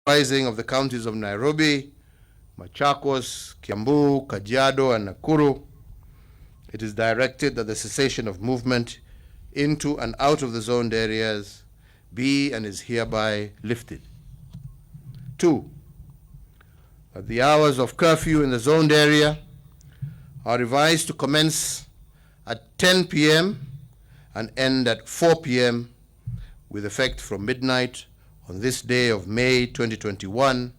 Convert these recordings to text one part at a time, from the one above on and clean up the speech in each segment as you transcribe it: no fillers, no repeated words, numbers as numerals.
comprising of the counties of Nairobi, Machakos, Kiambu, Kajiado, and Nakuru, it is directed that the cessation of movement into and out of the zoned areas be and is hereby lifted. 2, that the hours of curfew in the zoned area are revised to commence at 10 p.m. and end at 4 p.m. with effect from midnight on this day of May 2021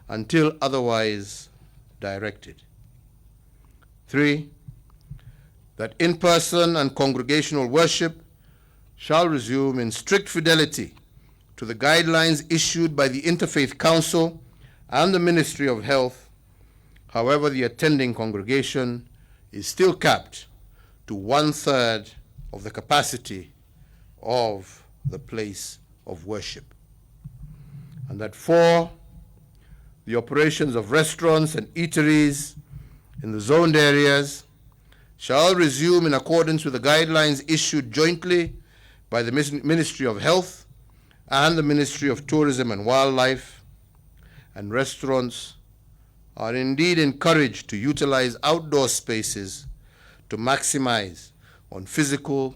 until otherwise directed. 3, that in-person and congregational worship shall resume in strict fidelity to the guidelines issued by the Interfaith Council and the Ministry of Health. However, the attending congregation is still capped to 1/3 of the capacity of the place of worship. And that 4, the operations of restaurants and eateries in the zoned areas shall resume in accordance with the guidelines issued jointly by the Ministry of Health and the Ministry of Tourism and Wildlife, and restaurants are indeed encouraged to utilize outdoor spaces to maximize on physical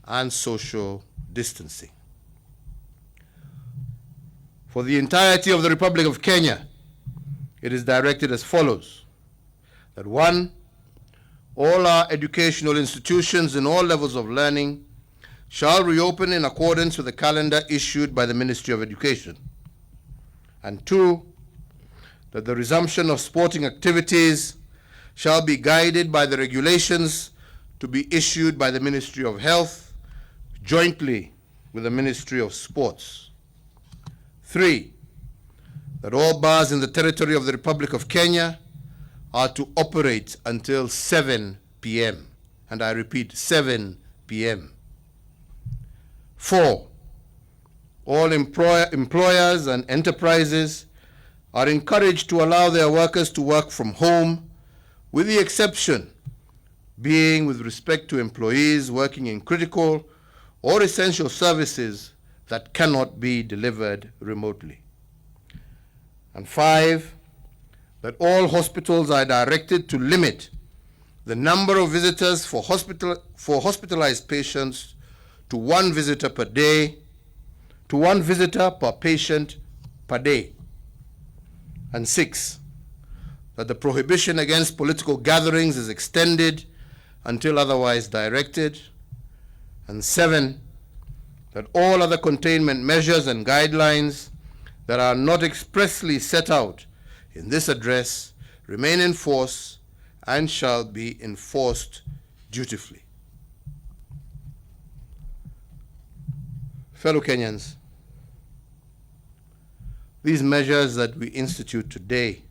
and social distancing. For the entirety of the Republic of Kenya, it is directed as follows: that 1, all our educational institutions in all levels of learning shall reopen in accordance with the calendar issued by the Ministry of Education. And 2, that the resumption of sporting activities shall be guided by the regulations to be issued by the Ministry of Health jointly with the Ministry of Sports. 3, that all bars in the territory of the Republic of Kenya are to operate until 7 p.m. And I repeat, 7 p.m. 4, all employers and enterprises are encouraged to allow their workers to work from home, with the exception being with respect to employees working in critical or essential services that cannot be delivered remotely. And 5, that all hospitals are directed to limit the number of visitors for hospitalized patients to 1 visitor per day, to 1 visitor per patient per day. And 6, that the prohibition against political gatherings is extended until otherwise directed. And 7, that all other containment measures and guidelines that are not expressly set out in this address remain in force and shall be enforced dutifully. Fellow Kenyans, these measures that we institute today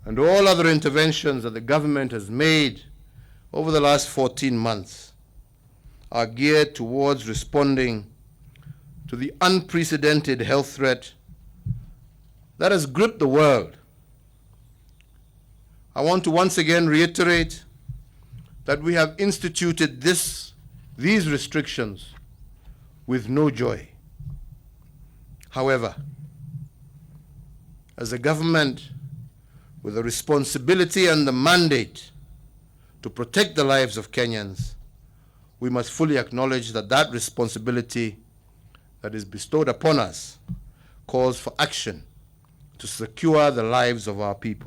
and all other interventions that the government has made over the last 14 months are geared towards responding to the unprecedented health threat that has gripped the world. I want to once again reiterate that we have instituted these restrictions with no joy. However, as a government with the responsibility and the mandate to protect the lives of Kenyans, we must fully acknowledge that that responsibility that is bestowed upon us calls for action to secure the lives of our people.